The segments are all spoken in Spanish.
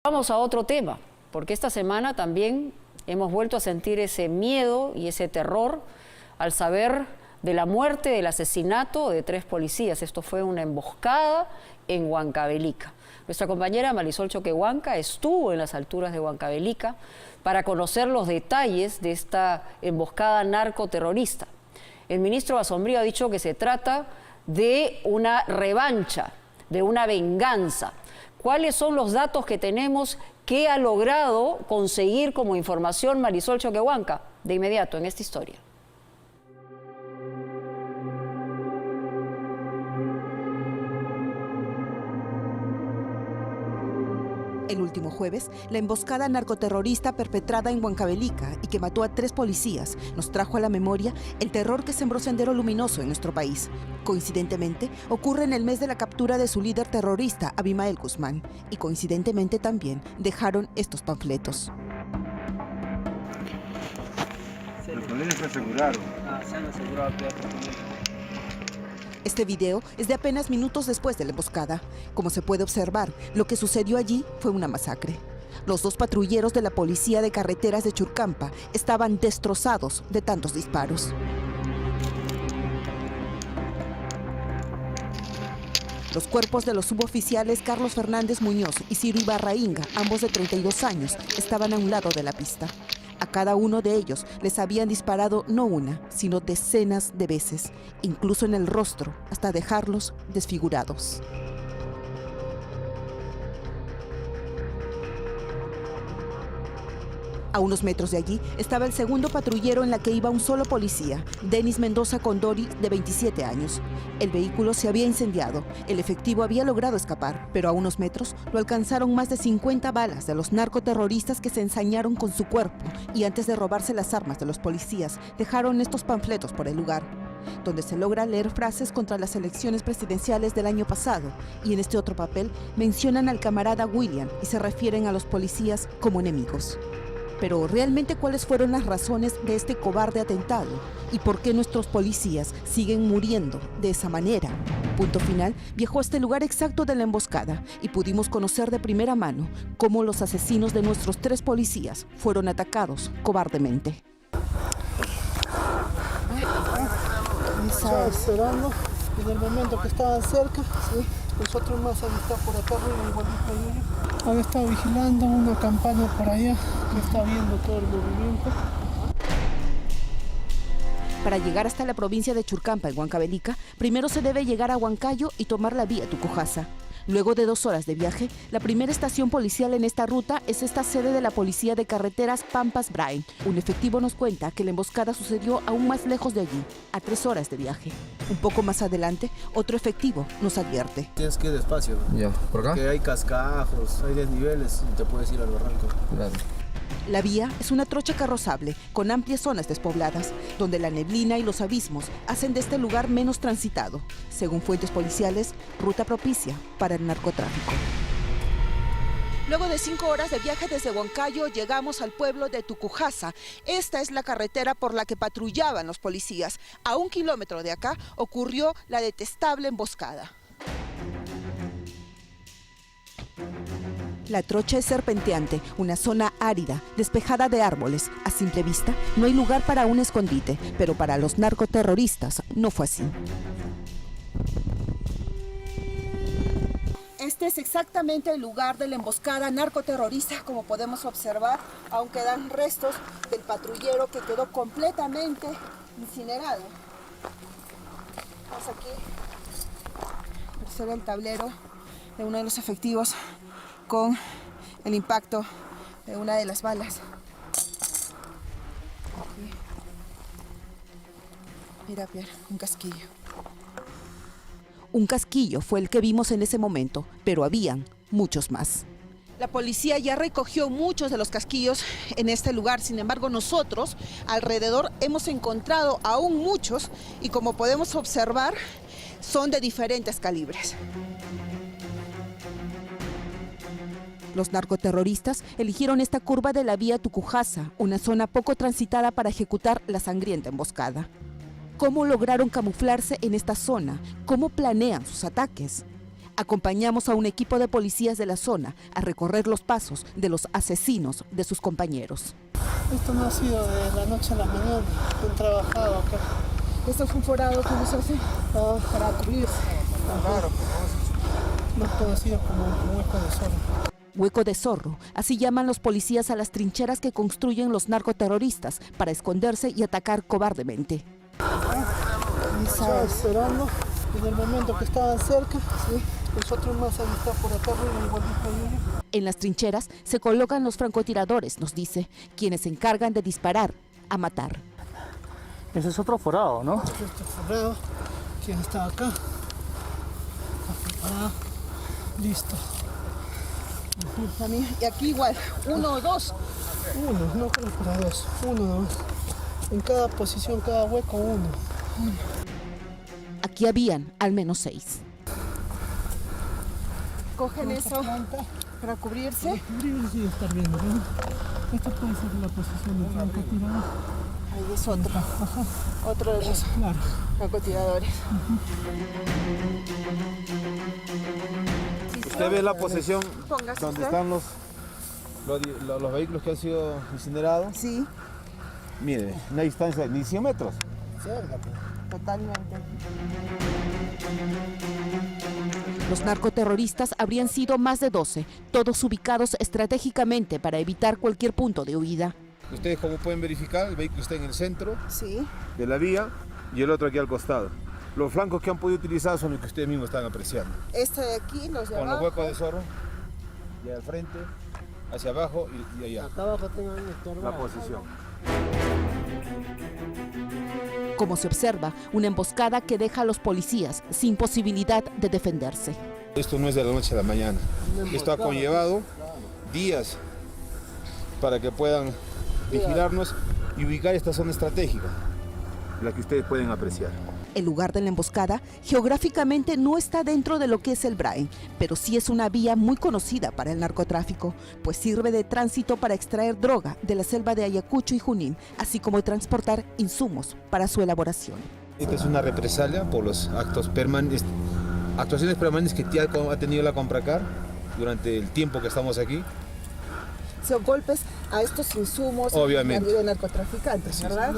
Vamos a otro tema, porque esta semana también hemos vuelto a sentir ese miedo y ese terror al saber de la muerte, del asesinato de 3 policías. Esto fue una emboscada en Huancavelica. Nuestra compañera Marisol Choquehuanca estuvo en las alturas de Huancavelica para conocer los detalles de esta emboscada narcoterrorista. El ministro Asombrío ha dicho que se trata de una revancha, de una venganza. ¿Cuáles son los datos que tenemos? ¿Qué ha logrado conseguir como información Marisol Choquehuanca? De inmediato en esta historia. El último jueves, la emboscada narcoterrorista perpetrada en Huancavelica y que mató a 3 policías nos trajo a la memoria el terror que sembró Sendero Luminoso en nuestro país. Coincidentemente, ocurre en el mes de la captura de su líder terrorista, Abimael Guzmán, y coincidentemente también dejaron estos panfletos. Los policías se aseguraron. Se han asegurado. Este video es de apenas minutos después de la emboscada. Como se puede observar, lo que sucedió allí fue una masacre. Los 2 patrulleros de la Policía de Carreteras de Churcampa estaban destrozados de tantos disparos. Los cuerpos de los suboficiales Carlos Fernández Muñoz y Ciro Ibarrainga, ambos de 32 años, estaban a un lado de la pista. A cada uno de ellos les habían disparado no una, sino decenas de veces, incluso en el rostro, hasta dejarlos desfigurados. A unos metros de allí estaba el segundo patrullero en la que iba un solo policía, Denis Mendoza Condori, de 27 años. El vehículo se había incendiado, el efectivo había logrado escapar, pero a unos metros lo alcanzaron más de 50 balas de los narcoterroristas que se ensañaron con su cuerpo y antes de robarse las armas de los policías, dejaron estos panfletos por el lugar, donde se logra leer frases contra las elecciones presidenciales del año pasado, y en este otro papel mencionan al camarada William y se refieren a los policías como enemigos. Pero ¿realmente cuáles fueron las razones de este cobarde atentado? ¿Y por qué nuestros policías siguen muriendo de esa manera? Punto Final viajó a este lugar exacto de la emboscada y pudimos conocer de primera mano cómo los asesinos de nuestros 3 policías fueron atacados cobardemente. Estaba esperando en el momento que estaban cerca, ¿sí? Nosotros más han estado por acá arriba, igualito a ellos. Han estado vigilando una campaña por allá que está viendo todo el movimiento. Para llegar hasta la provincia de Churcampa, en Huancavelica, primero se debe llegar a Huancayo y tomar la vía Tucujasa. Luego de 2 horas de viaje, la primera estación policial en esta ruta es esta sede de la Policía de Carreteras Pampas Brain. Un efectivo nos cuenta que la emboscada sucedió aún más lejos de allí, a 3 horas de viaje. Un poco más adelante, otro efectivo nos advierte. Tienes que ir despacio, ¿no? Ya, ¿por acá? Porque hay cascajos, hay desniveles y te puedes ir al barranco. Claro. La vía es una trocha carrozable con amplias zonas despobladas, donde la neblina y los abismos hacen de este lugar menos transitado. Según fuentes policiales, ruta propicia para el narcotráfico. Luego de 5 horas de viaje desde Huancayo, llegamos al pueblo de Tucujasa. Esta es la carretera por la que patrullaban los policías. A 1 kilómetro de acá ocurrió la detestable emboscada. La trocha es serpenteante, una zona árida, despejada de árboles. A simple vista, no hay lugar para un escondite, pero para los narcoterroristas no fue así. Este es exactamente el lugar de la emboscada narcoterrorista, como podemos observar. Aún quedan restos del patrullero que quedó completamente incinerado. Vamos aquí, observa el tablero de uno de los efectivos con el impacto de una de las balas. Aquí. Mira, Pierre, un casquillo. Un casquillo fue el que vimos en ese momento, pero habían muchos más. La policía ya recogió muchos de los casquillos en este lugar, sin embargo nosotros alrededor hemos encontrado aún muchos y como podemos observar son de diferentes calibres. Los narcoterroristas eligieron esta curva de la vía Tucujasa, una zona poco transitada para ejecutar la sangrienta emboscada. ¿Cómo lograron camuflarse en esta zona? ¿Cómo planean sus ataques? Acompañamos a un equipo de policías de la zona a recorrer los pasos de los asesinos de sus compañeros. Esto no ha sido de la noche a la mañana, han trabajado acá. ¿Esto es un forado que se hace para cubrirse? Claro, más conocido como hueco de zorro. Hueco de zorro, así llaman los policías a las trincheras que construyen los narcoterroristas para esconderse y atacar cobardemente. Estaba esperando, en el momento que estaban cerca, nosotros más han estado por acá arriba, igual que En las trincheras se colocan los francotiradores, nos dice, quienes se encargan de disparar a matar. Ese es otro forado, ¿no? este forrado, quien está acá, está preparado, listo. Y aquí igual, 1 o 2. Uno, no creo para 2, uno nomás. En cada posición, cada hueco, uno. Aquí habían al menos 6. Cogen eso para cubrirse. Cubrirse y estar viendo, ¿no? Esta puede ser la posición de francotirador. Ahí es otro de los Claro. francotiradores. Usted ve la posición Póngase donde usted. están los vehículos que han sido incinerados. Sí, Mire, no hay distancia ni 100 metros. totalmente. Los narcoterroristas habrían sido más de 12, todos ubicados estratégicamente para evitar cualquier punto de huida. Ustedes, como pueden verificar, el vehículo está en el centro Sí, de la vía y el otro aquí al costado. Los flancos que han podido utilizar son los que ustedes mismos están apreciando. este de aquí, los de Con los abajo. huecos de zorro, y al frente, hacia abajo y allá. Acá abajo tengan La posición. Como se observa, una emboscada que deja a los policías sin posibilidad de defenderse. Esto no es de la noche a la mañana. Esto ha conllevado días para que puedan vigilarnos y ubicar esta zona estratégica, la que ustedes pueden apreciar. El lugar de la emboscada geográficamente no está dentro de lo que es el Brain, pero sí es una vía muy conocida para el narcotráfico, pues sirve de tránsito para extraer droga de la selva de Ayacucho y Junín, así como de transportar insumos para su elaboración. Esta es una represalia por los actuaciones permanentes que ha tenido la Compracar durante el tiempo que estamos aquí. Son golpes a estos insumos Obviamente. de narcotraficantes, ¿verdad?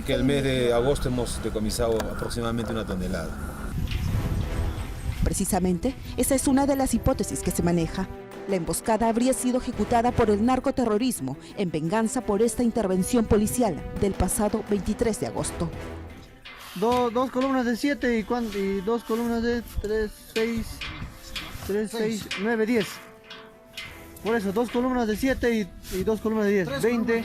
Que el mes de agosto hemos decomisado aproximadamente 1 tonelada. Precisamente, esa es una de las hipótesis que se maneja. La emboscada habría sido ejecutada por el narcoterrorismo en venganza por esta intervención policial del pasado 23 de agosto. Dos columnas de 7 y 2 columnas de 3, 6, 9, 10. Por eso, 2 columnas de 7 y 2 columnas de 10. 20,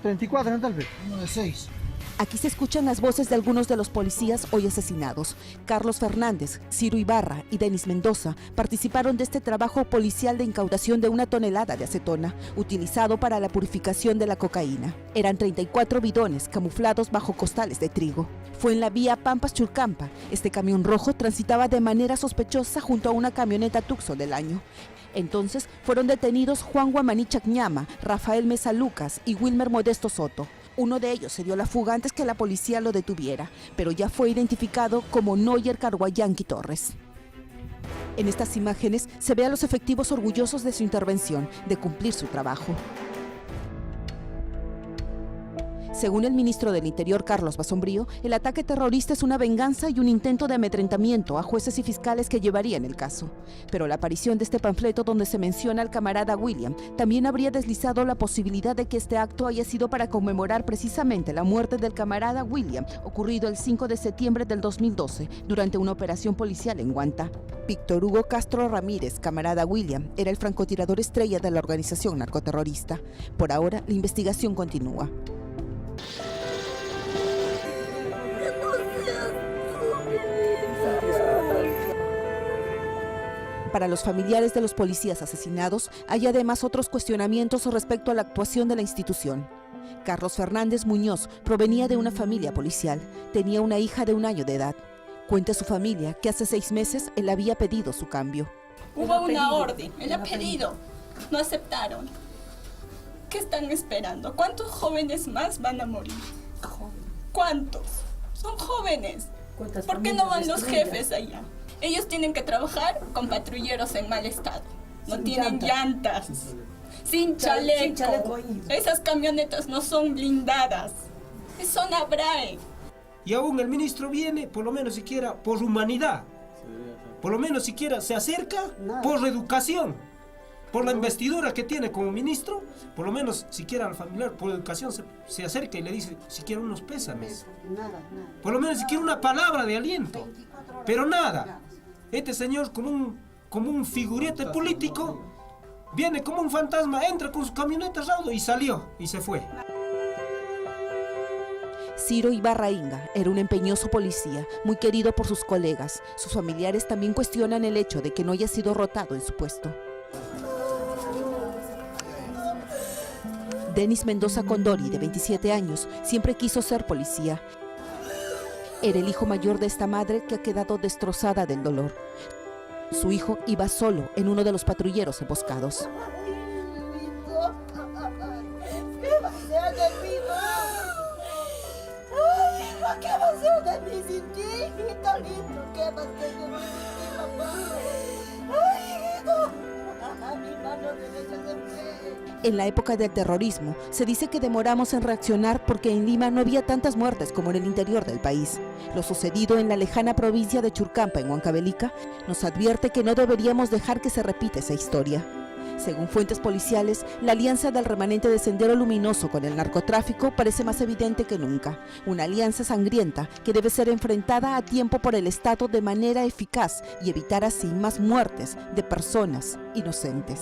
34 en tal vez. Uno de 6. Aquí se escuchan las voces de algunos de los policías hoy asesinados. Carlos Fernández, Ciro Ibarra y Denis Mendoza participaron de este trabajo policial de incautación de 1 tonelada de acetona, utilizado para la purificación de la cocaína. Eran 34 bidones camuflados bajo costales de trigo. Fue en la vía Pampas-Churcampa. Este camión rojo transitaba de manera sospechosa junto a una camioneta Tucson del año. Entonces fueron detenidos Juan Guamanichac Ñama, Rafael Mesa Lucas y Wilmer Modesto Soto. Uno de ellos se dio la fuga antes que la policía lo detuviera, pero ya fue identificado como Noyer Carguayanqui Torres. En estas imágenes se ve a los efectivos orgullosos de su intervención, de cumplir su trabajo. Según el ministro del Interior, Carlos Basombrío, el ataque terrorista es una venganza y un intento de amedrentamiento a jueces y fiscales que llevarían el caso. Pero la aparición de este panfleto donde se menciona al camarada William también habría deslizado la posibilidad de que este acto haya sido para conmemorar precisamente la muerte del camarada William, ocurrido el 5 de septiembre del 2012, durante una operación policial en Huanta. Víctor Hugo Castro Ramírez, camarada William, era el francotirador estrella de la organización narcoterrorista. Por ahora, la investigación continúa. Para los familiares de los policías asesinados, hay además otros cuestionamientos respecto a la actuación de la institución. Carlos Fernández Muñoz provenía de una familia policial. Tenía una hija de 1 año de edad. Cuenta su familia que hace 6 meses él había pedido su cambio. Hubo una orden, él ha pedido, no aceptaron. ¿Qué están esperando? ¿Cuántos jóvenes más van a morir? ¿Cuántos? Son jóvenes. ¿Por qué no van los jefes allá? Ellos tienen que trabajar con patrulleros en mal estado. No tienen llantas, sin chaleco. Esas camionetas no son blindadas. Son ABRAE. Y aún el ministro viene, por lo menos siquiera por humanidad. Por lo menos siquiera se acerca por educación. Por la investidura que tiene como ministro, por lo menos siquiera al familiar por educación se acerca y le dice siquiera unos pésames. Por lo menos siquiera una palabra de aliento. Pero nada. Este señor como un figurete político viene como un fantasma, entra con su camioneta raudo y salió y se fue. Ciro Ibarrainga era un empeñoso policía, muy querido por sus colegas. Sus familiares también cuestionan el hecho de que no haya sido rotado en su puesto. Denis Mendoza Condori, de 27 años, siempre quiso ser policía. Era el hijo mayor de esta madre que ha quedado destrozada del dolor. Su hijo iba solo en uno de los patrulleros emboscados. ¿Qué va a ser de mí sin ti, hijito lindo? ¿Qué va a ser de mí sin ti, papá? ¡Ay, hijito! Mi mano derecha se fue. En la época del terrorismo, se dice que demoramos en reaccionar porque en Lima no había tantas muertes como en el interior del país. Lo sucedido en la lejana provincia de Churcampa, en Huancavelica, nos advierte que no deberíamos dejar que se repita esa historia. Según fuentes policiales, la alianza del remanente de Sendero Luminoso con el narcotráfico parece más evidente que nunca. Una alianza sangrienta que debe ser enfrentada a tiempo por el Estado de manera eficaz y evitar así más muertes de personas inocentes.